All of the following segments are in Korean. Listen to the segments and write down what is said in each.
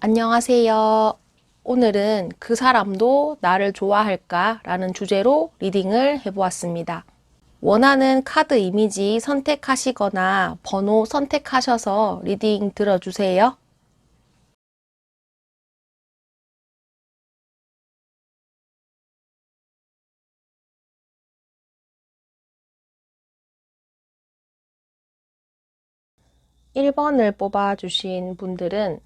안녕하세요. 오늘은 그 사람도 나를 좋아할까? 라는 주제로 리딩을 해보았습니다. 원하는 카드 이미지 선택하시거나 번호 선택하셔서 리딩 들어주세요. 1번을 뽑아주신 분들은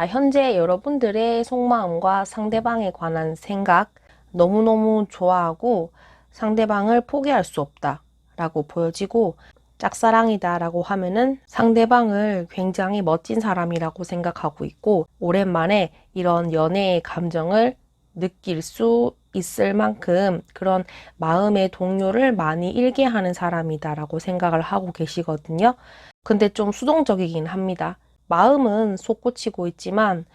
현재 여러분들의 속마음과 상대방에 관한 생각 너무너무 좋아하고 상대방을 포기할 수 없다 라고 보여지고, 짝사랑이다 라고 하면은 상대방을 굉장히 멋진 사람이라고 생각하고 있고, 오랜만에 이런 연애의 감정을 느낄 수 있을 만큼 그런 마음의 동요를 많이 일게 하는 사람이다 라고 생각을 하고 계시거든요. 근데 좀 수동적이긴 합니다. 마음은 솟구치고 있지만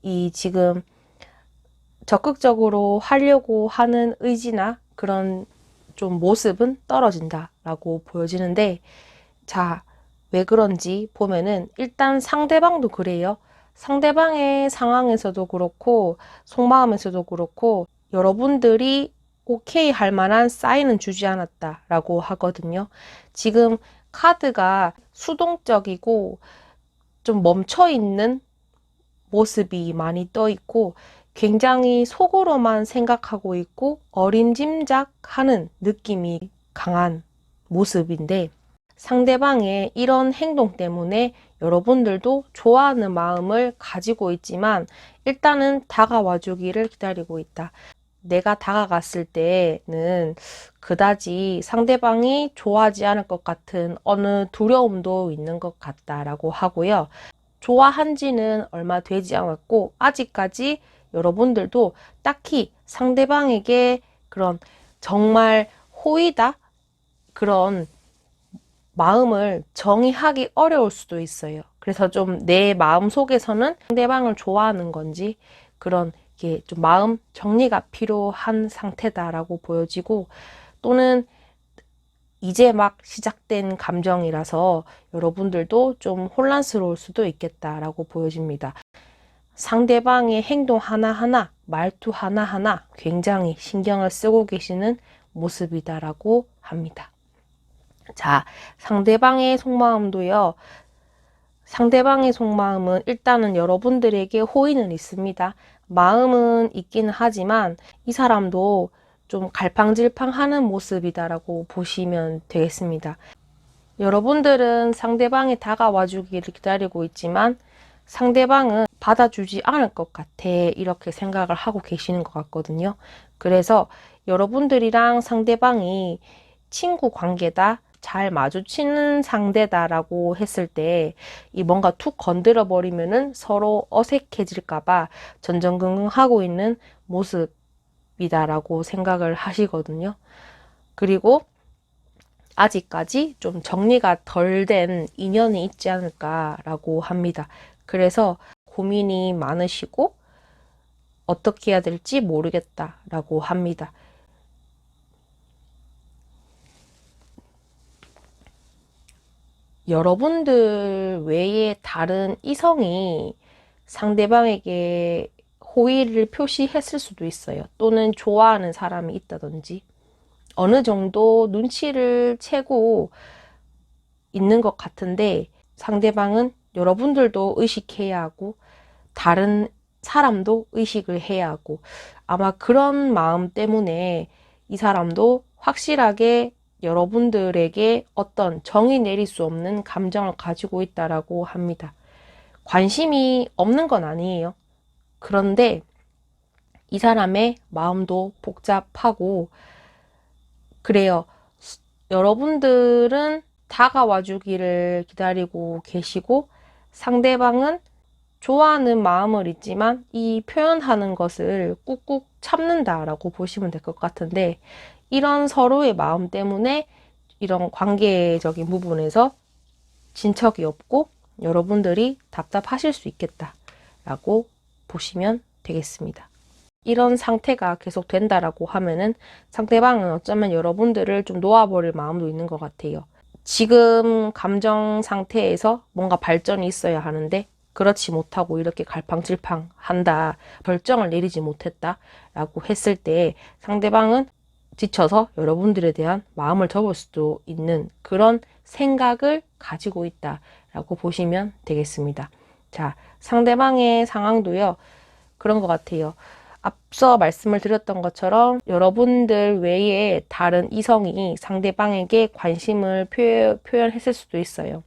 이 지금 적극적으로 하려고 하는 의지나 그런 좀 모습은 떨어진다 라고 보여지는데, 왜 그런지 보면은 일단 상대방도 그래요. 상대방의 상황에서도 그렇고 속마음에서도 그렇고 여러분들이 오케이 할 만한 사인은 주지 않았다 라고 하거든요. 지금 카드가 수동적이고 좀 멈춰 있는 모습이 많이 떠 있고, 굉장히 속으로만 생각하고 있고 어림짐작하는 느낌이 강한 모습인데, 상대방의 이런 행동 때문에 여러분들도 좋아하는 마음을 가지고 있지만 일단은 다가와 주기를 기다리고 있다. 내가 다가갔을 때는 그다지 상대방이 좋아하지 않을 것 같은 어느 두려움도 있는 것 같다라고 하고요. 좋아한 지는 얼마 되지 않았고 아직까지 여러분들도 딱히 상대방에게 그런 정말 호의다 그런 마음을 정의하기 어려울 수도 있어요. 그래서 좀 내 마음 속에서는 상대방을 좋아하는 건지 그런 게 좀 마음 정리가 필요한 상태다라고 보여지고, 또는 이제 막 시작된 감정이라서 여러분들도 좀 혼란스러울 수도 있겠다라고 보여집니다. 상대방의 행동 하나하나, 말투 하나하나 굉장히 신경을 쓰고 계시는 모습이다라고 합니다. 상대방의 속마음도요. 상대방의 속마음은 일단은 여러분들에게 호의는 있습니다. 마음은 있기는 하지만 이 사람도 좀 갈팡질팡하는 모습이다라고 보시면 되겠습니다. 여러분들은 상대방이 다가와 주기를 기다리고 있지만 상대방은 받아주지 않을 것 같아 이렇게 생각을 하고 계시는 것 같거든요. 그래서 여러분들이랑 상대방이 친구 관계다, 잘 마주치는 상대다라고 했을 때 이 뭔가 툭 건드려 버리면은 서로 어색해질까봐 전전긍긍하고 있는 모습이다라고 생각을 하시거든요. 그리고 아직까지 좀 정리가 덜 된 인연이 있지 않을까라고 합니다. 그래서 고민이 많으시고 어떻게 해야 될지 모르겠다라고 합니다. 여러분들 외에 다른 이성이 상대방에게 호의를 표시했을 수도 있어요. 또는 좋아하는 사람이 있다든지 어느 정도 눈치를 채고 있는 것 같은데, 상대방은 여러분들도 의식해야 하고 다른 사람도 의식을 해야 하고, 아마 그런 마음 때문에 이 사람도 확실하게 여러분들에게 어떤 정의 내릴 수 없는 감정을 가지고 있다라고 합니다. 관심이 없는 건 아니에요. 그런데 이 사람의 마음도 복잡하고 그래요. 여러분들은 다가와 주기를 기다리고 계시고 상대방은 좋아하는 마음을 있지만 이 표현하는 것을 꾹꾹 참는다라고 보시면 될 것 같은데, 이런 서로의 마음 때문에 이런 관계적인 부분에서 진척이 없고 여러분들이 답답하실 수 있겠다라고 보시면 되겠습니다. 이런 상태가 계속 된다라고 하면은 상대방은 어쩌면 여러분들을 좀 놓아버릴 마음도 있는 것 같아요. 지금 감정 상태에서 뭔가 발전이 있어야 하는데 그렇지 못하고 이렇게 갈팡질팡 한다, 결정을 내리지 못했다 라고 했을 때 상대방은 지쳐서 여러분들에 대한 마음을 접을 수도 있는 그런 생각을 가지고 있다 라고 보시면 되겠습니다. 자, 상대방의 상황도요, 그런 것 같아요. 앞서 말씀을 드렸던 것처럼 여러분들 외에 다른 이성이 상대방에게 관심을 표현했을 수도 있어요.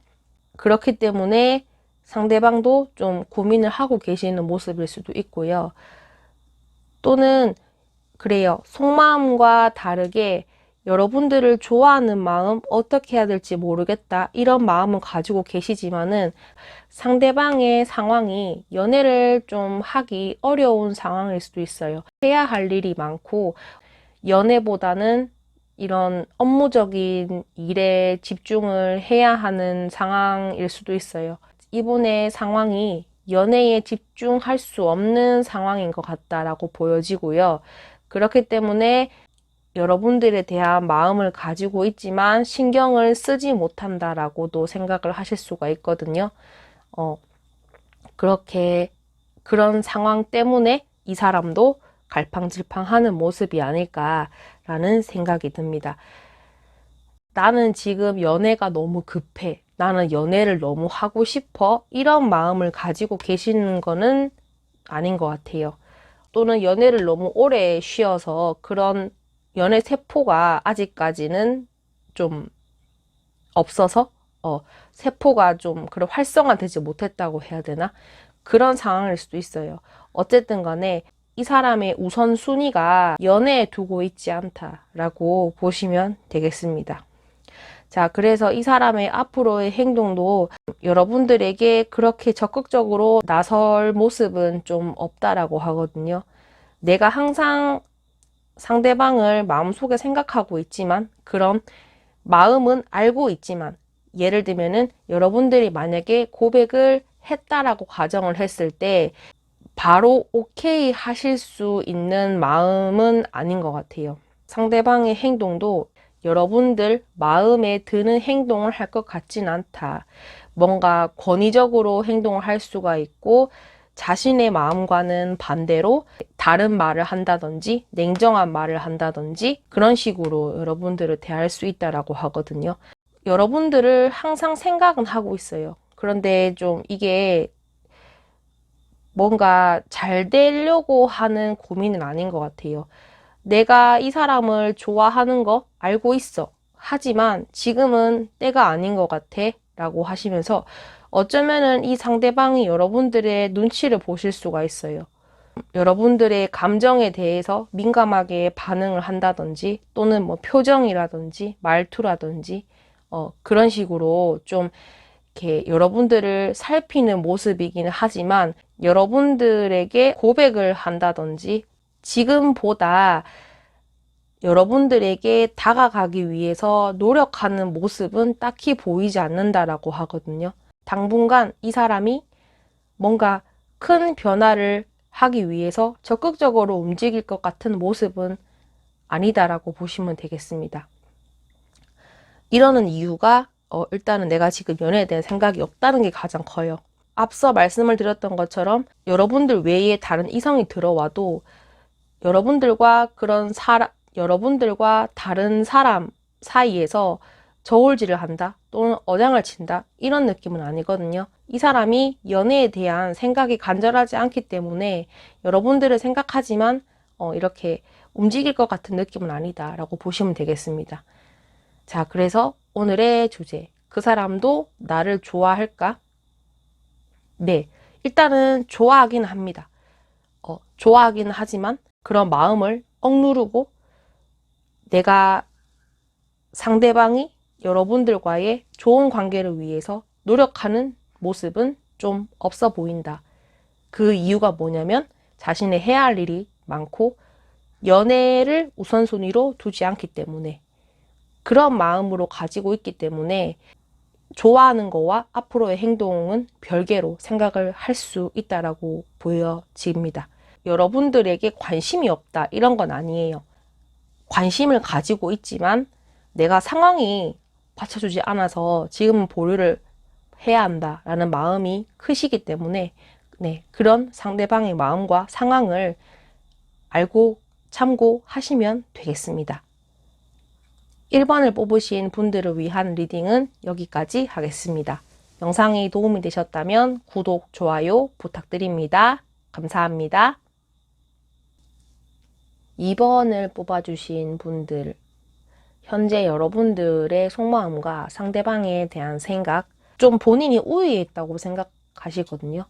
그렇기 때문에 상대방도 좀 고민을 하고 계시는 모습일 수도 있고요. 또는 그래요. 속마음과 다르게 여러분들을 좋아하는 마음, 어떻게 해야 될지 모르겠다, 이런 마음은 가지고 계시지만은 상대방의 상황이 연애를 좀 하기 어려운 상황일 수도 있어요. 해야 할 일이 많고 연애보다는 이런 업무적인 일에 집중을 해야 하는 상황일 수도 있어요. 이분의 상황이 연애에 집중할 수 없는 상황인 것 같다라고 보여지고요. 그렇기 때문에 여러분들에 대한 마음을 가지고 있지만 신경을 쓰지 못한다라고도 생각을 하실 수가 있거든요. 그렇게 그런 상황 때문에 이 사람도 갈팡질팡하는 모습이 아닐까라는 생각이 듭니다. 나는 지금 연애가 너무 급해, 나는 연애를 너무 하고 싶어, 이런 마음을 가지고 계시는 거는 아닌 것 같아요. 또는 연애를 너무 오래 쉬어서 그런 연애 세포가 아직까지는 좀 없어서 세포가 좀 그런 활성화되지 못했다고 해야 되나? 그런 상황일 수도 있어요. 어쨌든 간에 이 사람의 우선순위가 연애에 두고 있지 않다라고 보시면 되겠습니다. 자, 그래서 이 사람의 앞으로의 행동도 여러분들에게 그렇게 적극적으로 나설 모습은 좀 없다라고 하거든요. 내가 항상 상대방을 마음속에 생각하고 있지만, 그런 마음은 알고 있지만, 예를 들면은 여러분들이 만약에 고백을 했다라고 가정을 했을 때 바로 오케이 하실 수 있는 마음은 아닌 것 같아요. 상대방의 행동도 여러분들 마음에 드는 행동을 할 것 같진 않다. 뭔가 권위적으로 행동을 할 수가 있고 자신의 마음과는 반대로 다른 말을 한다든지 냉정한 말을 한다든지 그런 식으로 여러분들을 대할 수 있다라고 하거든요. 여러분들을 항상 생각은 하고 있어요. 그런데 좀 이게 뭔가 잘 되려고 하는 고민은 아닌 것 같아요. 내가 이 사람을 좋아하는 거 알고 있어. 하지만 지금은 때가 아닌 것 같아 라고 하시면서 어쩌면은 이 상대방이 여러분들의 눈치를 보실 수가 있어요. 여러분들의 감정에 대해서 민감하게 반응을 한다든지 또는 뭐 표정이라든지 말투라든지 그런 식으로 좀 이렇게 여러분들을 살피는 모습이기는 하지만 여러분들에게 고백을 한다든지 지금보다 여러분들에게 다가가기 위해서 노력하는 모습은 딱히 보이지 않는다라고 하거든요. 당분간 이 사람이 뭔가 큰 변화를 하기 위해서 적극적으로 움직일 것 같은 모습은 아니다라고 보시면 되겠습니다. 이러는 이유가 일단은 내가 지금 연애에 대한 생각이 없다는 게 가장 커요. 앞서 말씀을 드렸던 것처럼 여러분들 외에 다른 이성이 들어와도 여러분들과 여러분들과 다른 사람 사이에서 저울질을 한다 또는 어장을 친다 이런 느낌은 아니거든요. 이 사람이 연애에 대한 생각이 간절하지 않기 때문에 여러분들을 생각하지만 이렇게 움직일 것 같은 느낌은 아니다 라고 보시면 되겠습니다. 자, 그래서 오늘의 주제, 그 사람도 나를 좋아할까? 네, 일단은 좋아하긴 합니다. 좋아하긴 하지만 그런 마음을 억누르고 내가 상대방이 여러분들과의 좋은 관계를 위해서 노력하는 모습은 좀 없어 보인다. 그 이유가 뭐냐면 자신의 해야 할 일이 많고 연애를 우선순위로 두지 않기 때문에, 그런 마음으로 가지고 있기 때문에 좋아하는 거와 앞으로의 행동은 별개로 생각을 할 수 있다라고 보여집니다. 여러분들에게 관심이 없다 이런 건 아니에요. 관심을 가지고 있지만 내가 상황이 받쳐주지 않아서 지금은 보류를 해야 한다라는 마음이 크시기 때문에 네, 그런 상대방의 마음과 상황을 알고 참고하시면 되겠습니다. 1번을 뽑으신 분들을 위한 리딩은 여기까지 하겠습니다. 영상이 도움이 되셨다면 구독, 좋아요 부탁드립니다. 감사합니다. 2번을 뽑아주신 분들, 현재 여러분들의 속마음과 상대방에 대한 생각, 좀 본인이 우위에 있다고 생각하시거든요.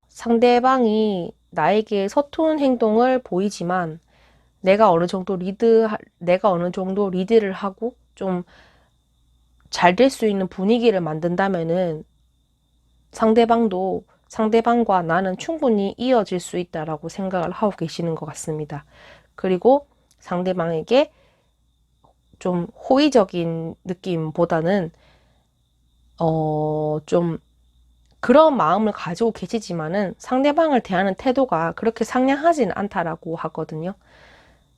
상대방이 나에게 서투른 행동을 보이지만 내가 어느 정도 리드를 하고 좀 잘 될 수 있는 분위기를 만든다면은 상대방과 나는 충분히 이어질 수 있다라고 생각을 하고 계시는 것 같습니다. 그리고 상대방에게 좀 호의적인 느낌보다는 좀 그런 마음을 가지고 계시지만은 상대방을 대하는 태도가 그렇게 상냥하지는 않다라고 하거든요.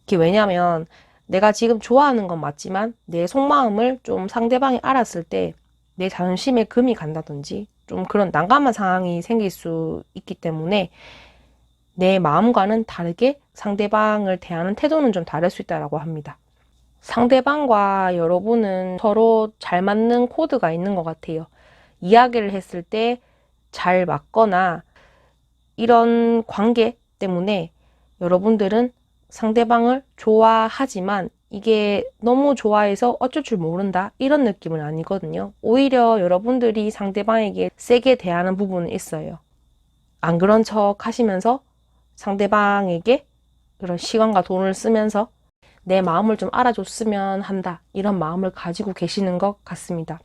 그게 왜냐면 내가 지금 좋아하는 건 맞지만 내 속마음을 좀 상대방이 알았을 때 내 자존심에 금이 간다든지 좀 그런 난감한 상황이 생길 수 있기 때문에 내 마음과는 다르게 상대방을 대하는 태도는 좀 다를 수 있다고 합니다. 상대방과 여러분은 서로 잘 맞는 코드가 있는 것 같아요. 이야기를 했을 때 잘 맞거나 이런 관계 때문에 여러분들은 상대방을 좋아하지만 이게 너무 좋아해서 어쩔 줄 모른다 이런 느낌은 아니거든요. 오히려 여러분들이 상대방에게 세게 대하는 부분은 있어요. 안 그런 척 하시면서 상대방에게 그런 시간과 돈을 쓰면서 내 마음을 좀 알아줬으면 한다 이런 마음을 가지고 계시는 것 같습니다.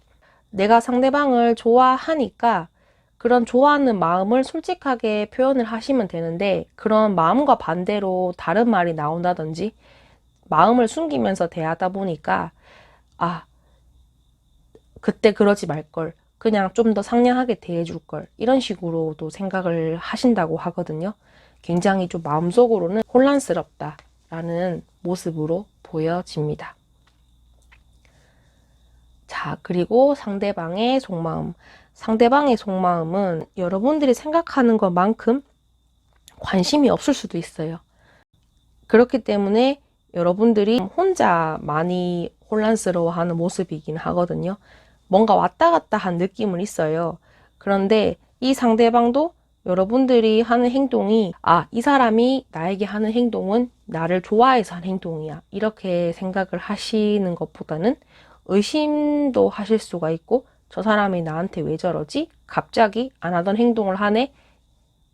내가 상대방을 좋아하니까 그런 좋아하는 마음을 솔직하게 표현을 하시면 되는데 그런 마음과 반대로 다른 말이 나온다든지 마음을 숨기면서 대하다 보니까 그때 그러지 말걸, 그냥 좀 더 상냥하게 대해줄걸 이런 식으로도 생각을 하신다고 하거든요. 굉장히 좀 마음속으로는 혼란스럽다라는 모습으로 보여집니다. 자, 그리고 상대방의 속마음. 상대방의 속마음은 여러분들이 생각하는 것만큼 관심이 없을 수도 있어요. 그렇기 때문에 여러분들이 혼자 많이 혼란스러워하는 모습이긴 하거든요. 뭔가 왔다 갔다 한 느낌은 있어요. 그런데 이 상대방도 여러분들이 하는 행동이 이 사람이 나에게 하는 행동은 나를 좋아해서 하는 행동이야. 이렇게 생각을 하시는 것보다는 의심도 하실 수가 있고 저 사람이 나한테 왜 저러지? 갑자기 안 하던 행동을 하네?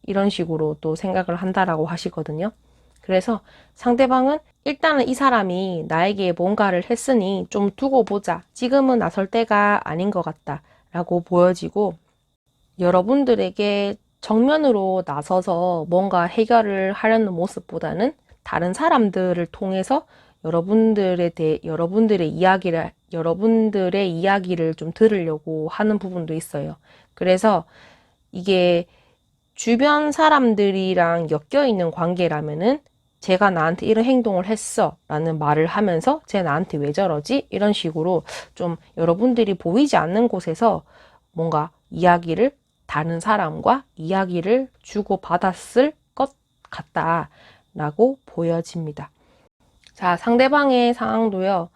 이런 식으로 또 생각을 한다라고 하시거든요. 그래서 상대방은 일단은 이 사람이 나에게 뭔가를 했으니 좀 두고 보자. 지금은 나설 때가 아닌 것 같다. 라고 보여지고 여러분들에게 정면으로 나서서 뭔가 해결을 하려는 모습보다는 다른 사람들을 통해서 여러분들의 이야기를 좀 들으려고 하는 부분도 있어요. 그래서 이게 주변 사람들이랑 엮여 있는 관계라면은 제가 나한테 이런 행동을 했어 라는 말을 하면서 쟤 나한테 왜 저러지? 이런 식으로 좀 여러분들이 보이지 않는 곳에서 뭔가 다른 사람과 이야기를 주고받았을 것 같다라고 보여집니다. 자, 상대방의 상황도요.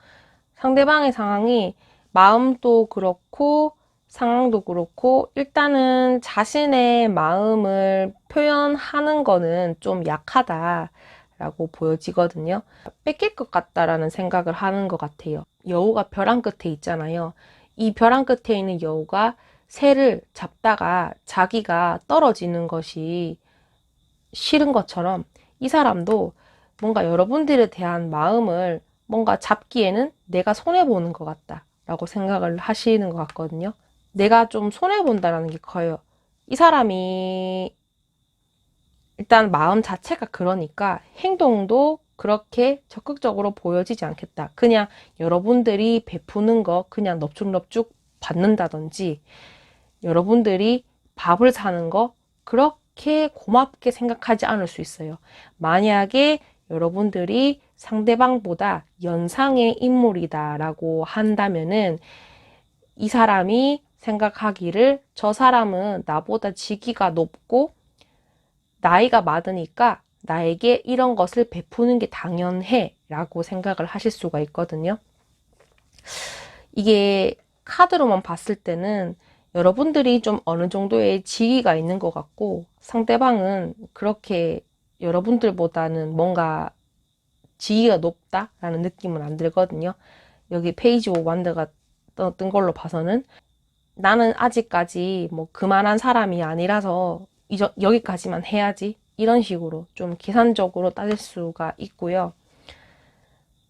상대방의 상황이 마음도 그렇고 상황도 그렇고 일단은 자신의 마음을 표현하는 거는 좀 약하다라고 보여지거든요. 뺏길 것 같다라는 생각을 하는 것 같아요. 여우가 벼랑 끝에 있잖아요. 이 벼랑 끝에 있는 여우가 새를 잡다가 자기가 떨어지는 것이 싫은 것처럼 이 사람도 뭔가 여러분들에 대한 마음을 뭔가 잡기에는 내가 손해보는 것 같다 라고 생각을 하시는 것 같거든요. 내가 좀 손해본다라는 게 커요. 이 사람이 일단 마음 자체가 그러니까 행동도 그렇게 적극적으로 보여지지 않겠다. 그냥 여러분들이 베푸는 거 그냥 넙죽넙죽 받는다든지 여러분들이 밥을 사는 거 그렇게 고맙게 생각하지 않을 수 있어요. 만약에 여러분들이 상대방보다 연상의 인물이다라고 한다면은 이 사람이 생각하기를 저 사람은 나보다 직위가 높고 나이가 많으니까 나에게 이런 것을 베푸는 게 당연해 라고 생각을 하실 수가 있거든요. 이게 카드로만 봤을 때는 여러분들이 좀 어느 정도의 지위가 있는 것 같고 상대방은 그렇게 여러분들보다는 뭔가 지위가 높다라는 느낌은 안 들거든요. 여기 페이지 오브 완드가 뜬 걸로 봐서는 나는 아직까지 뭐 그만한 사람이 아니라서 여기까지만 해야지 이런 식으로 좀 계산적으로 따질 수가 있고요.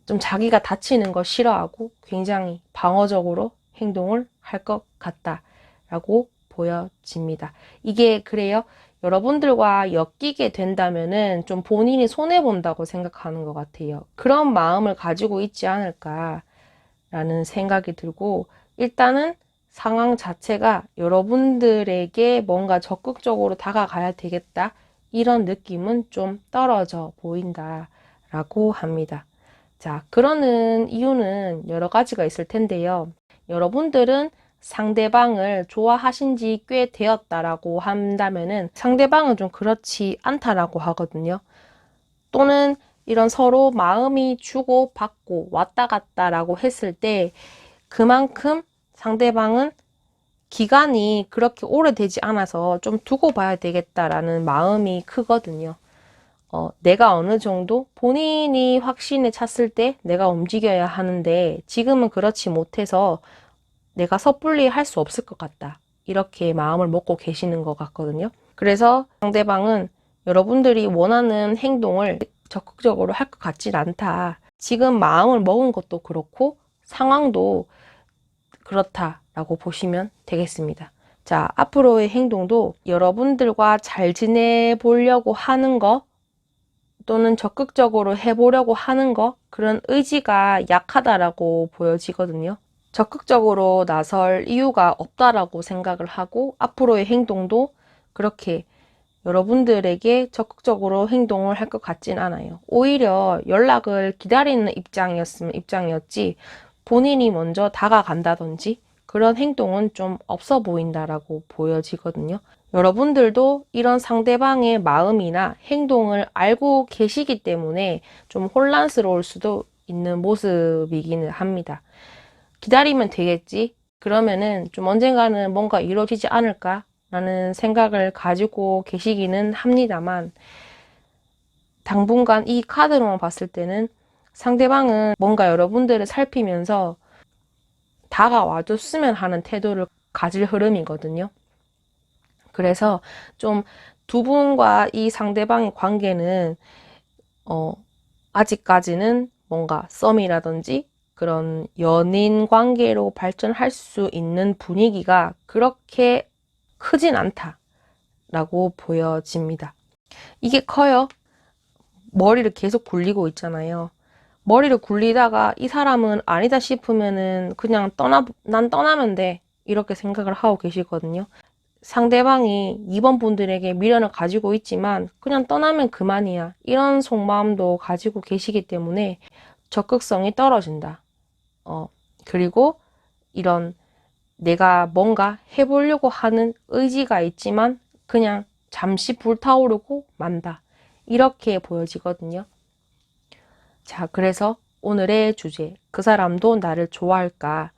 좀 자기가 다치는 거 싫어하고 굉장히 방어적으로 행동을 할 것 같다라고 보여집니다. 이게 그래요. 여러분들과 엮이게 된다면은 좀 본인이 손해본다고 생각하는 것 같아요. 그런 마음을 가지고 있지 않을까라는 생각이 들고, 일단은 상황 자체가 여러분들에게 뭔가 적극적으로 다가가야 되겠다, 이런 느낌은 좀 떨어져 보인다라고 합니다. 자, 그러는 이유는 여러 가지가 있을 텐데요. 여러분들은 상대방을 좋아하신 지 꽤 되었다라고 한다면은 상대방은 좀 그렇지 않다라고 하거든요. 또는 이런 서로 마음이 주고 받고 왔다 갔다라고 했을 때 그만큼 상대방은 기간이 그렇게 오래되지 않아서 좀 두고 봐야 되겠다라는 마음이 크거든요. 내가 어느 정도 본인이 확신에 찼을 때 내가 움직여야 하는데 지금은 그렇지 못해서 내가 섣불리 할 수 없을 것 같다. 이렇게 마음을 먹고 계시는 것 같거든요. 그래서 상대방은 여러분들이 원하는 행동을 적극적으로 할 것 같진 않다. 지금 마음을 먹은 것도 그렇고 상황도 그렇다라고 보시면 되겠습니다. 자, 앞으로의 행동도 여러분들과 잘 지내보려고 하는 거 또는 적극적으로 해보려고 하는 거, 그런 의지가 약하다라고 보여지거든요. 적극적으로 나설 이유가 없다라고 생각을 하고 앞으로의 행동도 그렇게 여러분들에게 적극적으로 행동을 할 것 같진 않아요. 오히려 연락을 기다리는 입장이었지 본인이 먼저 다가간다든지 그런 행동은 좀 없어 보인다라고 보여지거든요. 여러분들도 이런 상대방의 마음이나 행동을 알고 계시기 때문에 좀 혼란스러울 수도 있는 모습이기는 합니다. 기다리면 되겠지? 그러면은 좀 언젠가는 뭔가 이루어지지 않을까? 라는 생각을 가지고 계시기는 합니다만, 당분간 이 카드로만 봤을 때는 상대방은 뭔가 여러분들을 살피면서 다가와줬으면 하는 태도를 가질 흐름이거든요. 그래서 좀 두 분과 이 상대방의 관계는 아직까지는 뭔가 썸이라든지 그런 연인 관계로 발전할 수 있는 분위기가 그렇게 크진 않다라고 보여집니다. 이게 커요. 머리를 계속 굴리고 있잖아요. 머리를 굴리다가 이 사람은 아니다 싶으면은 그냥 난 떠나면 돼. 이렇게 생각을 하고 계시거든요. 상대방이 2번 분들에게 미련을 가지고 있지만 그냥 떠나면 그만이야. 이런 속마음도 가지고 계시기 때문에 적극성이 떨어진다. 그리고 이런 내가 뭔가 해보려고 하는 의지가 있지만 그냥 잠시 불타오르고 만다. 이렇게 보여지거든요. 자, 그래서 오늘의 주제, 그 사람도 나를 좋아할까?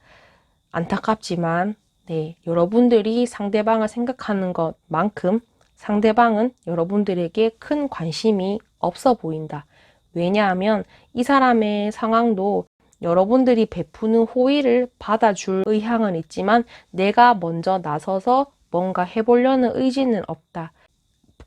안타깝지만 네, 여러분들이 상대방을 생각하는 것만큼 상대방은 여러분들에게 큰 관심이 없어 보인다. 왜냐하면 이 사람의 상황도 여러분들이 베푸는 호의를 받아줄 의향은 있지만 내가 먼저 나서서 뭔가 해보려는 의지는 없다.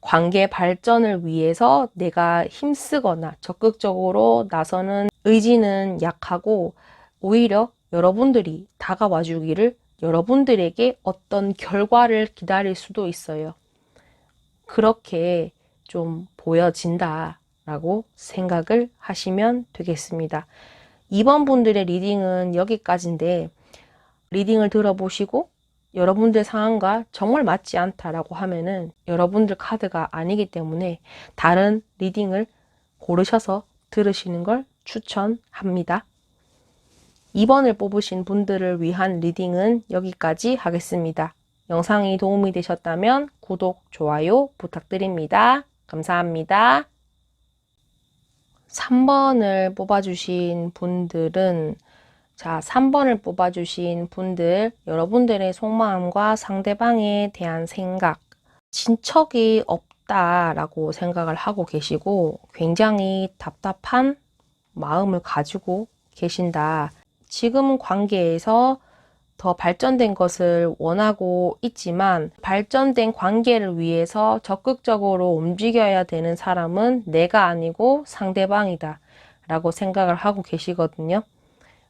관계 발전을 위해서 내가 힘쓰거나 적극적으로 나서는 의지는 약하고 오히려 여러분들이 다가와 주기를 여러분들에게 어떤 결과를 기다릴 수도 있어요. 그렇게 좀 보여진다라고 생각을 하시면 되겠습니다. 2번 분들의 리딩은 여기까지인데 리딩을 들어보시고 여러분들 상황과 정말 맞지 않다라고 하면은 여러분들 카드가 아니기 때문에 다른 리딩을 고르셔서 들으시는 걸 추천합니다. 2번을 뽑으신 분들을 위한 리딩은 여기까지 하겠습니다. 영상이 도움이 되셨다면 구독, 좋아요 부탁드립니다. 감사합니다. 3번을 뽑아주신 분들은 3번을 뽑아주신 분들, 여러분들의 속마음과 상대방에 대한 생각, 친척이 없다라고 생각을 하고 계시고 굉장히 답답한 마음을 가지고 계신다. 지금 관계에서 더 발전된 것을 원하고 있지만 발전된 관계를 위해서 적극적으로 움직여야 되는 사람은 내가 아니고 상대방이다 라고 생각을 하고 계시거든요.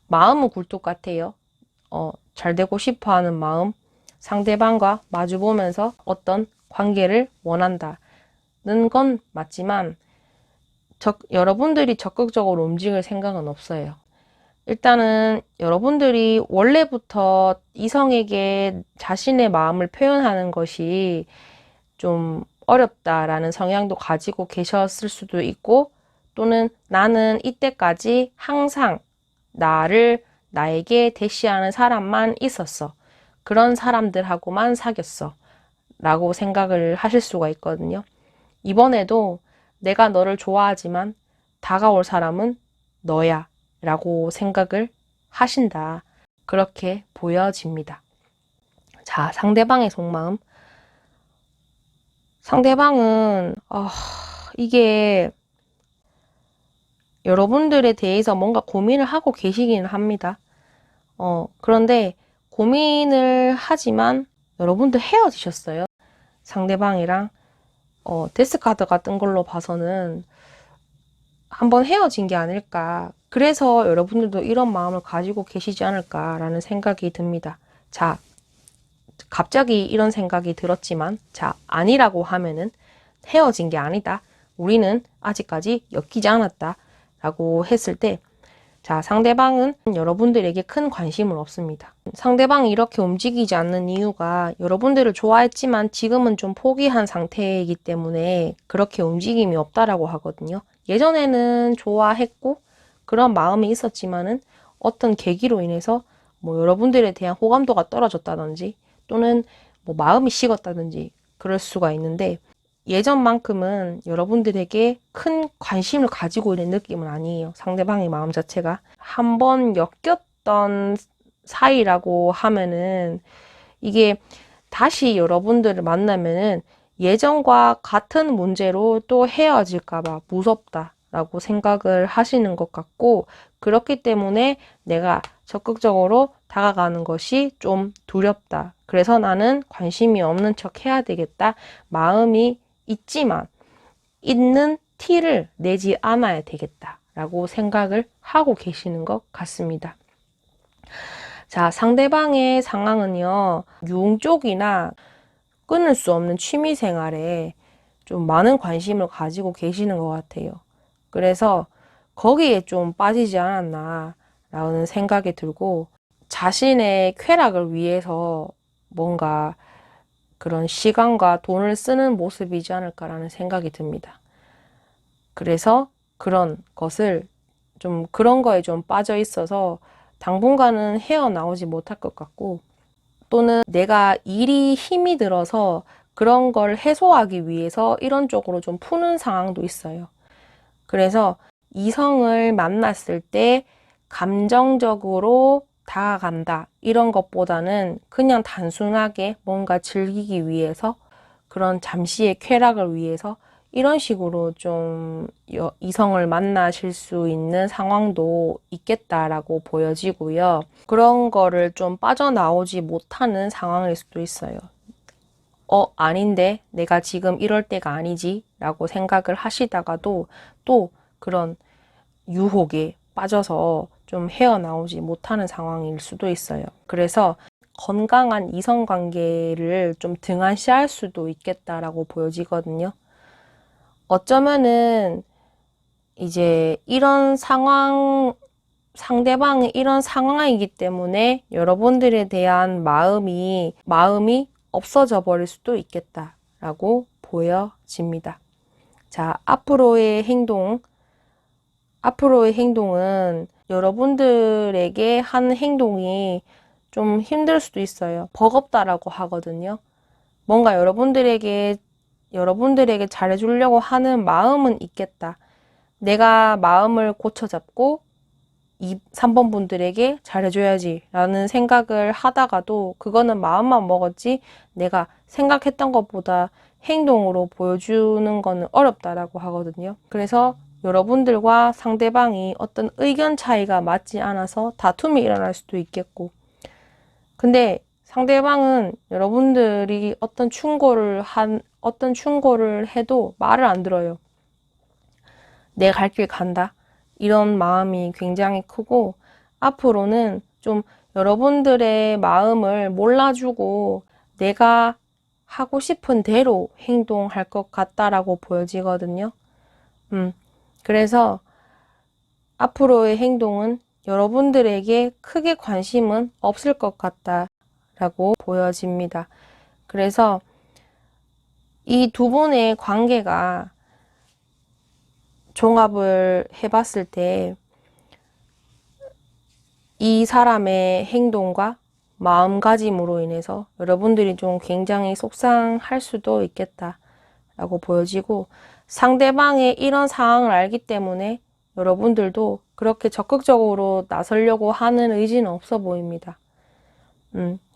마음은 굴뚝 같아요. 잘 되고 싶어 하는 마음, 상대방과 마주보면서 어떤 관계를 원한다는 건 맞지만 여러분들이 적극적으로 움직일 생각은 없어요. 일단은 여러분들이 원래부터 이성에게 자신의 마음을 표현하는 것이 좀 어렵다라는 성향도 가지고 계셨을 수도 있고, 또는 나는 이때까지 항상 나에게 대시하는 사람만 있었어. 그런 사람들하고만 사귀었어. 라고 생각을 하실 수가 있거든요. 이번에도 내가 너를 좋아하지만 다가올 사람은 너야. 라고 생각을 하신다. 그렇게 보여집니다. 상대방의 속마음. 상대방은 이게 여러분들에 대해서 뭔가 고민을 하고 계시기는 합니다. 그런데 고민을 하지만 여러분들 헤어지셨어요. 상대방이랑 데스카드가 뜬 걸로 봐서는 한번 헤어진 게 아닐까. 그래서 여러분들도 이런 마음을 가지고 계시지 않을까라는 생각이 듭니다. 갑자기 이런 생각이 들었지만, 아니라고 하면은 헤어진 게 아니다. 우리는 아직까지 엮이지 않았다. 라고 했을 때, 상대방은 여러분들에게 큰 관심은 없습니다. 상대방이 이렇게 움직이지 않는 이유가 여러분들을 좋아했지만 지금은 좀 포기한 상태이기 때문에 그렇게 움직임이 없다라고 하거든요. 예전에는 좋아했고 그런 마음이 있었지만은 어떤 계기로 인해서 여러분들에 대한 호감도가 떨어졌다든지 또는 마음이 식었다든지 그럴 수가 있는데, 예전만큼은 여러분들에게 큰 관심을 가지고 있는 느낌은 아니에요. 상대방의 마음 자체가. 한번 엮였던 사이라고 하면은 이게 다시 여러분들을 만나면은 예전과 같은 문제로 또 헤어질까봐 무섭다라고 생각을 하시는 것 같고, 그렇기 때문에 내가 적극적으로 다가가는 것이 좀 두렵다. 그래서 나는 관심이 없는 척 해야 되겠다. 마음이 있지만 있는 티를 내지 않아야 되겠다 라고 생각을 하고 계시는 것 같습니다. 상대방의 상황은요, 유흥 쪽이나 끊을 수 없는 취미 생활에 좀 많은 관심을 가지고 계시는 것 같아요. 그래서 거기에 좀 빠지지 않았나 라는 생각이 들고, 자신의 쾌락을 위해서 뭔가 그런 시간과 돈을 쓰는 모습이지 않을까라는 생각이 듭니다. 그래서 그런 거에 좀 빠져 있어서 당분간은 헤어나오지 못할 것 같고, 또는 내가 일이 힘이 들어서 그런 걸 해소하기 위해서 이런 쪽으로 좀 푸는 상황도 있어요. 그래서 이성을 만났을 때 감정적으로 다가간다 이런 것보다는 그냥 단순하게 뭔가 즐기기 위해서, 그런 잠시의 쾌락을 위해서 이런 식으로 좀 이성을 만나실 수 있는 상황도 있겠다라고 보여지고요. 그런 거를 좀 빠져나오지 못하는 상황일 수도 있어요. 아닌데 내가 지금 이럴 때가 아니지 라고 생각을 하시다가도 또 그런 유혹에 빠져서 좀 헤어나오지 못하는 상황일 수도 있어요. 그래서 건강한 이성관계를 좀 등한시할 수도 있겠다라고 보여지거든요. 어쩌면은 이제 이런 상황, 상대방이 이런 상황이기 때문에 여러분들에 대한 마음이 없어져 버릴 수도 있겠다라고 보여집니다. 앞으로의 행동은 여러분들에게 하는 행동이 좀 힘들 수도 있어요. 버겁다라고 하거든요. 뭔가 여러분들에게 잘해주려고 하는 마음은 있겠다. 내가 마음을 고쳐잡고 3번 분들에게 잘해줘야지 라는 생각을 하다가도 그거는 마음만 먹었지 내가 생각했던 것보다 행동으로 보여주는 거는 어렵다라고 하거든요. 그래서 여러분들과 상대방이 어떤 의견 차이가 맞지 않아서 다툼이 일어날 수도 있겠고, 근데 상대방은 여러분들이 어떤 충고를 해도 말을 안 들어요. 내 갈 길 간다. 이런 마음이 굉장히 크고, 앞으로는 좀 여러분들의 마음을 몰라주고 내가 하고 싶은 대로 행동할 것 같다라고 보여지거든요. 그래서 앞으로의 행동은 여러분들에게 크게 관심은 없을 것 같다라고 보여집니다. 그래서 이 두 분의 관계가 종합을 해봤을 때 이 사람의 행동과 마음가짐으로 인해서 여러분들이 좀 굉장히 속상할 수도 있겠다라고 보여지고, 상대방의 이런 상황을 알기 때문에 여러분들도 그렇게 적극적으로 나서려고 하는 의지는 없어 보입니다.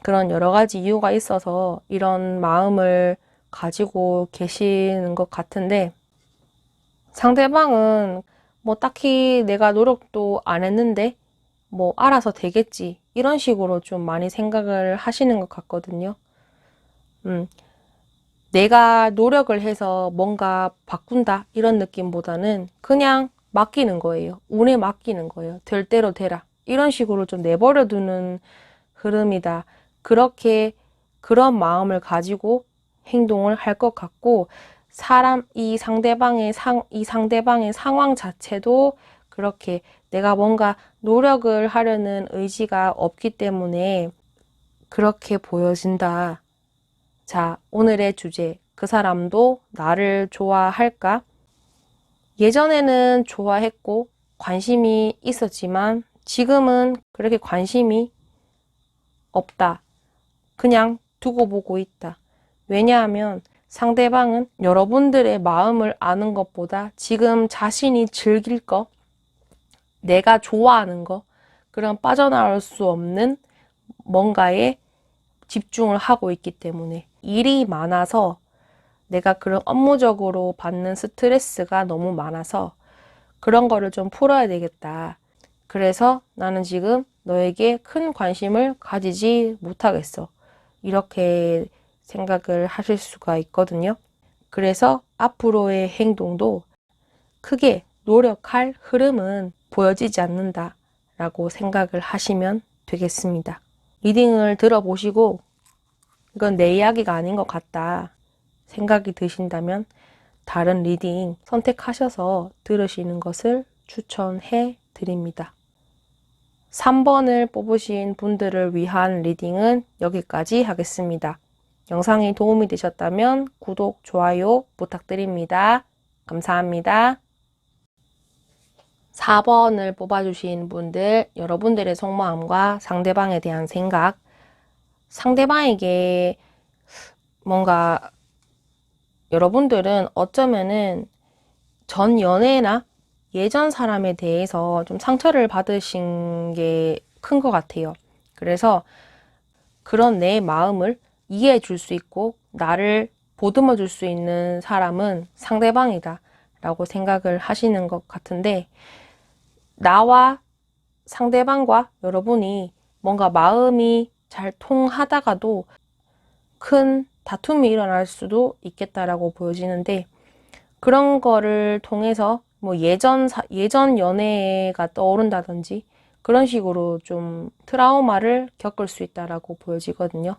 그런 여러 가지 이유가 있어서 이런 마음을 가지고 계시는 것 같은데, 상대방은 뭐 딱히 내가 노력도 안 했는데 뭐 알아서 되겠지 이런 식으로 좀 많이 생각을 하시는 것 같거든요. 내가 노력을 해서 뭔가 바꾼다 이런 느낌보다는 그냥 맡기는 거예요. 운에 맡기는 거예요. 될 대로 되라 이런 식으로 좀 내버려 두는 흐름이다. 그렇게 그런 마음을 가지고 행동을 할 것 같고, 이 상대방의 상황 자체도 그렇게 내가 뭔가 노력을 하려는 의지가 없기 때문에 그렇게 보여진다. 자, 오늘의 주제. 그 사람도 나를 좋아할까? 예전에는 좋아했고 관심이 있었지만 지금은 그렇게 관심이 없다. 그냥 두고 보고 있다. 왜냐하면 상대방은 여러분들의 마음을 아는 것보다 지금 자신이 즐길 거, 내가 좋아하는 거, 그런 빠져나올 수 없는 뭔가에 집중을 하고 있기 때문에, 일이 많아서 내가 그런 업무적으로 받는 스트레스가 너무 많아서 그런 거를 좀 풀어야 되겠다. 그래서 나는 지금 너에게 큰 관심을 가지지 못하겠어. 이렇게 생각을 하실 수가 있거든요. 그래서 앞으로의 행동도 크게 노력할 흐름은 보여지지 않는다라고 생각을 하시면 되겠습니다. 리딩을 들어보시고 이건 내 이야기가 아닌 것 같다 생각이 드신다면 다른 리딩 선택하셔서 들으시는 것을 추천해 드립니다. 3번을 뽑으신 분들을 위한 리딩은 여기까지 하겠습니다. 영상이 도움이 되셨다면 구독, 좋아요 부탁드립니다. 감사합니다. 4번을 뽑아주신 분들, 여러분들의 속마음과 상대방에 대한 생각, 상대방에게 뭔가 여러분들은 어쩌면은 전 연애나 예전 사람에 대해서 좀 상처를 받으신 게 큰 것 같아요. 그래서 그런 내 마음을 이해해 줄 수 있고 나를 보듬어 줄 수 있는 사람은 상대방이다 라고 생각을 하시는 것 같은데, 나와 상대방과 여러분이 뭔가 마음이 잘 통하다가도 큰 다툼이 일어날 수도 있겠다라고 보여지는데, 그런 거를 통해서 뭐 예전 연애가 떠오른다든지 그런 식으로 좀 트라우마를 겪을 수 있다라고 보여지거든요.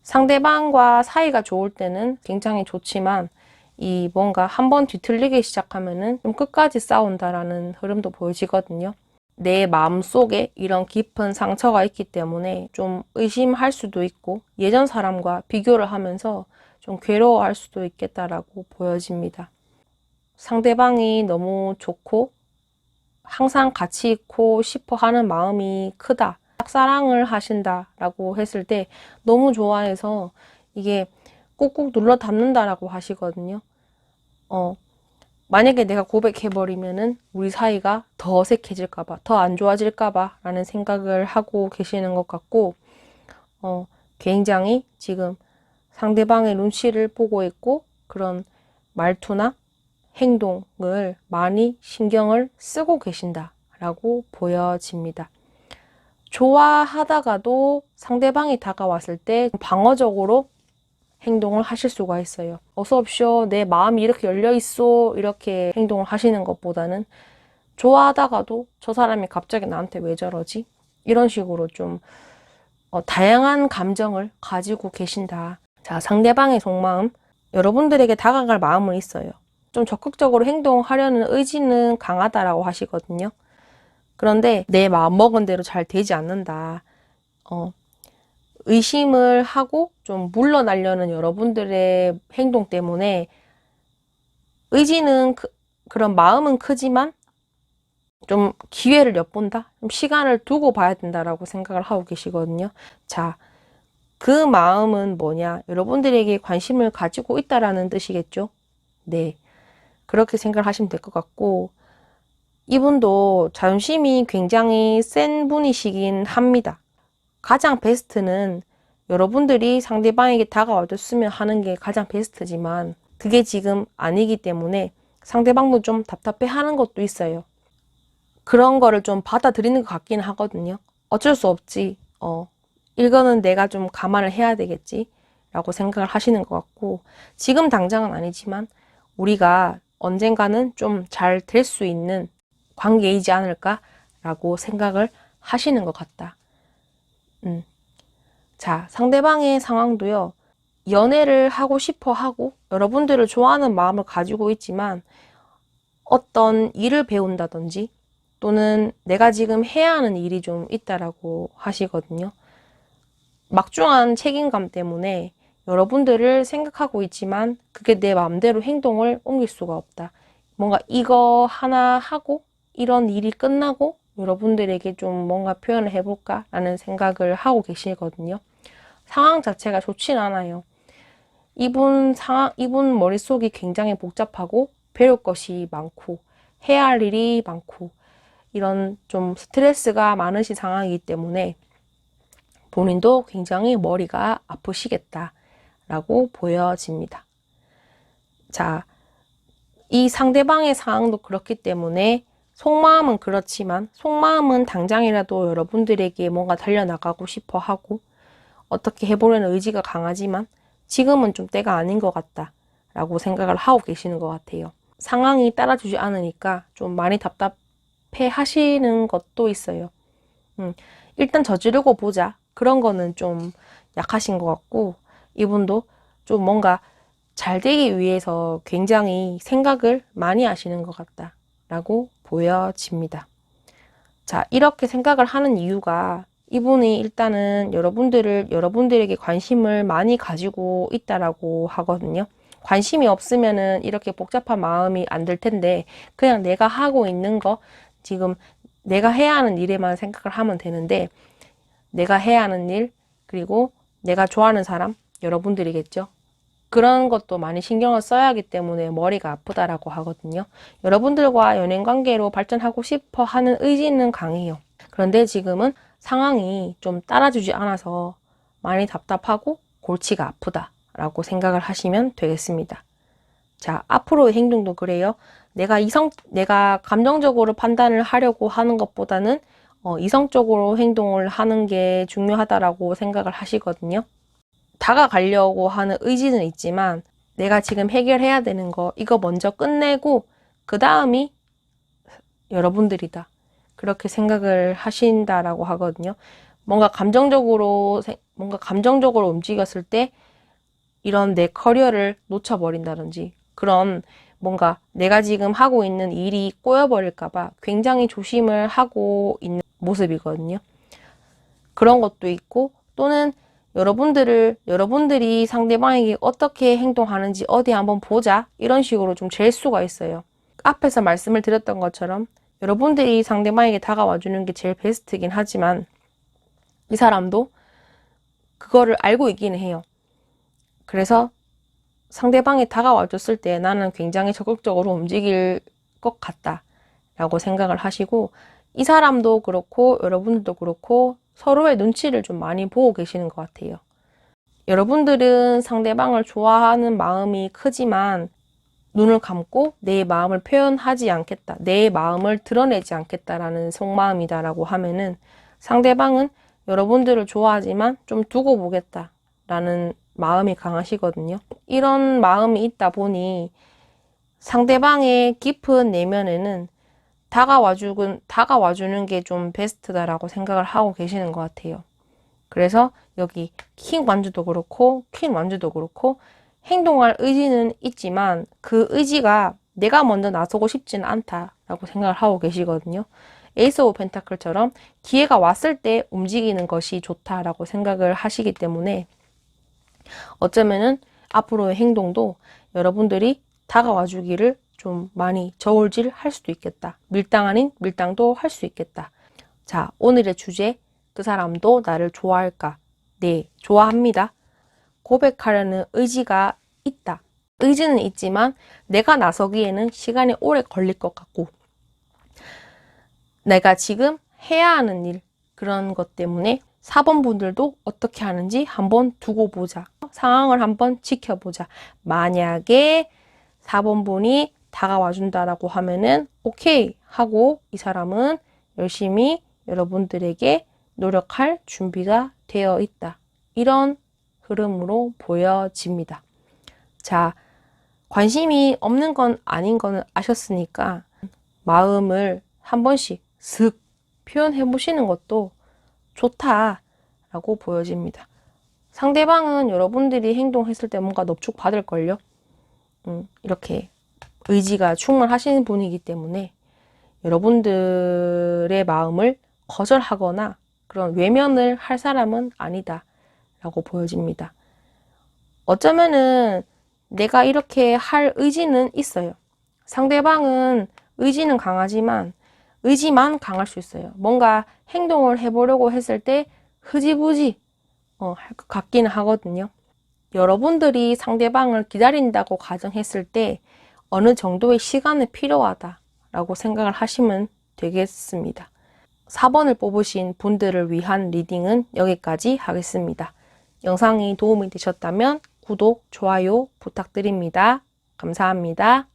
상대방과 사이가 좋을 때는 굉장히 좋지만 이 뭔가 한번 뒤틀리기 시작하면은 좀 끝까지 싸운다라는 흐름도 보여지거든요. 내 마음속에 이런 깊은 상처가 있기 때문에 좀 의심할 수도 있고 예전 사람과 비교를 하면서 좀 괴로워할 수도 있겠다라고 보여집니다. 상대방이 너무 좋고 항상 같이 있고 싶어 하는 마음이 크다. 짝사랑을 하신다라고 했을 때 너무 좋아해서 이게 꾹꾹 눌러 담는다라고 하시거든요. 만약에 내가 고백해버리면은 우리 사이가 더 어색해질까봐, 더 안 좋아질까봐 라는 생각을 하고 계시는 것 같고, 굉장히 지금 상대방의 눈치를 보고 있고 그런 말투나 행동을 많이 신경을 쓰고 계신다라고 보여집니다. 좋아하다가도 상대방이 다가왔을 때 방어적으로 행동을 하실 수가 있어요. 어서 오십시오. 내 마음이 이렇게 열려 있어. 이렇게 행동을 하시는 것보다는 좋아하다가도 저 사람이 갑자기 나한테 왜 저러지? 이런 식으로 좀 다양한 감정을 가지고 계신다. 자, 상대방의 속마음. 여러분들에게 다가갈 마음은 있어요. 좀 적극적으로 행동하려는 의지는 강하다라고 하시거든요. 그런데 내 마음먹은 대로 잘 되지 않는다. 의심을 하고 좀 물러나려는 여러분들의 행동 때문에 의지는 그런 마음은 크지만 좀 기회를 엿본다? 좀 시간을 두고 봐야 된다라고 생각을 하고 계시거든요. 자, 그 마음은 뭐냐? 여러분들에게 관심을 가지고 있다라는 뜻이겠죠? 네. 그렇게 생각을 하시면 될 것 같고, 이분도 자존심이 굉장히 센 분이시긴 합니다. 가장 베스트는 여러분들이 상대방에게 다가와줬으면 하는 게 가장 베스트지만 그게 지금 아니기 때문에 상대방도 좀 답답해 하는 것도 있어요. 그런 거를 좀 받아들이는 것 같기는 하거든요. 어쩔 수 없지. 이거는 내가 좀 감안을 해야 되겠지. 라고 생각을 하시는 것 같고 지금 당장은 아니지만 우리가 언젠가는 좀 잘 될 수 있는 관계이지 않을까라고 생각을 하시는 것 같다. 자, 상대방의 상황도요. 연애를 하고 싶어 하고 여러분들을 좋아하는 마음을 가지고 있지만 어떤 일을 배운다든지 또는 내가 지금 해야 하는 일이 좀 있다라고 하시거든요. 막중한 책임감 때문에 여러분들을 생각하고 있지만 그게 내 마음대로 행동을 옮길 수가 없다. 뭔가 이거 하나 하고 이런 일이 끝나고 여러분들에게 좀 뭔가 표현을 해볼까 라는 생각을 하고 계시거든요. 상황 자체가 좋진 않아요. 이분 머릿속이 굉장히 복잡하고 배울 것이 많고 해야 할 일이 많고 이런 좀 스트레스가 많으신 상황이기 때문에 본인도 굉장히 머리가 아프시겠다라고 보여집니다. 자, 이 상대방의 상황도 그렇기 때문에 속마음은 그렇지만 속마음은 당장이라도 여러분들에게 뭔가 달려나가고 싶어 하고 어떻게 해보려는 의지가 강하지만 지금은 좀 때가 아닌 것 같다 라고 생각을 하고 계시는 것 같아요. 상황이 따라주지 않으니까 좀 많이 답답해 하시는 것도 있어요. 일단 저지르고 보자. 그런 거는 좀 약하신 것 같고 이분도 좀 뭔가 잘 되기 위해서 굉장히 생각을 많이 하시는 것 같다라고 보여집니다. 자, 이렇게 생각을 하는 이유가 이분이 일단은 여러분들에게 관심을 많이 가지고 있다라고 하거든요. 관심이 없으면은 이렇게 복잡한 마음이 안 들 텐데 그냥 내가 하고 있는 거 지금 내가 해야 하는 일에만 생각을 하면 되는데 내가 해야 하는 일 그리고 내가 좋아하는 사람 여러분들이겠죠. 그런 것도 많이 신경을 써야 하기 때문에 머리가 아프다라고 하거든요. 여러분들과 연인 관계로 발전하고 싶어 하는 의지는 강해요. 그런데 지금은 상황이 좀 따라주지 않아서 많이 답답하고 골치가 아프다라고 생각을 하시면 되겠습니다. 자, 앞으로의 행동도 그래요. 내가 감정적으로 판단을 하려고 하는 것보다는 이성적으로 행동을 하는 게 중요하다라고 생각을 하시거든요. 다가가려고 하는 의지는 있지만 내가 지금 해결해야 되는 거 이거 먼저 끝내고 그 다음이 여러분들이다. 그렇게 생각을 하신다라고 하거든요. 뭔가 감정적으로 움직였을 때 이런 내 커리어를 놓쳐버린다든지 그런 뭔가 내가 지금 하고 있는 일이 꼬여버릴까봐 굉장히 조심을 하고 있는 모습이거든요. 그런 것도 있고 또는 여러분들이 상대방에게 어떻게 행동하는지 어디 한번 보자 이런 식으로 좀 잴 수가 있어요. 앞에서 말씀을 드렸던 것처럼 여러분들이 상대방에게 다가와 주는 게 제일 베스트긴 하지만 이 사람도 그거를 알고 있기는 해요. 그래서 상대방이 다가와 줬을 때 나는 굉장히 적극적으로 움직일 것 같다 라고 생각을 하시고, 이 사람도 그렇고 여러분들도 그렇고 서로의 눈치를 좀 많이 보고 계시는 것 같아요. 여러분들은 상대방을 좋아하는 마음이 크지만 눈을 감고 내 마음을 표현하지 않겠다, 내 마음을 드러내지 않겠다라는 속마음이다라고 하면은, 상대방은 여러분들을 좋아하지만 좀 두고 보겠다라는 마음이 강하시거든요. 이런 마음이 있다 보니 상대방의 깊은 내면에는 다가와주는 게 좀 베스트다라고 생각을 하고 계시는 것 같아요. 그래서 여기 킹 완주도 그렇고 퀸 완주도 그렇고 행동할 의지는 있지만 그 의지가 내가 먼저 나서고 싶지는 않다라고 생각을 하고 계시거든요. 에이스 오브 펜타클처럼 기회가 왔을 때 움직이는 것이 좋다라고 생각을 하시기 때문에 어쩌면은 앞으로의 행동도 여러분들이 다가와 주기를 좀 많이 저울질 할 수도 있겠다. 밀당 아닌 밀당도 할 수 있겠다. 자, 오늘의 주제, 그 사람도 나를 좋아할까? 네, 좋아합니다. 고백하려는 의지가 있다. 의지는 있지만 내가 나서기에는 시간이 오래 걸릴 것 같고, 내가 지금 해야 하는 일, 그런 것 때문에 4번 분들도 어떻게 하는지 한번 두고 보자. 상황을 한번 지켜보자. 만약에 4번 분이 다가와 준다라고 하면은 오케이 하고 이 사람은 열심히 여러분들에게 노력할 준비가 되어 있다. 이런 흐름으로 보여집니다. 자, 관심이 없는 건 아닌 거는 아셨으니까 마음을 한 번씩 슥 표현해 보시는 것도 좋다라고 보여집니다. 상대방은 여러분들이 행동했을 때 뭔가 넙죽 받을걸요? 이렇게 의지가 충만하시는 분이기 때문에 여러분들의 마음을 거절하거나 그런 외면을 할 사람은 아니다 라고 보여집니다. 어쩌면은 내가 이렇게 할 의지는 있어요. 상대방은 의지는 강하지만 의지만 강할 수 있어요. 뭔가 행동을 해보려고 했을 때 흐지부지 할 것 같기는 하거든요. 여러분들이 상대방을 기다린다고 가정했을 때 어느 정도의 시간이 필요하다라고 생각을 하시면 되겠습니다. 4번을 뽑으신 분들을 위한 리딩은 여기까지 하겠습니다. 영상이 도움이 되셨다면 구독, 좋아요 부탁드립니다. 감사합니다.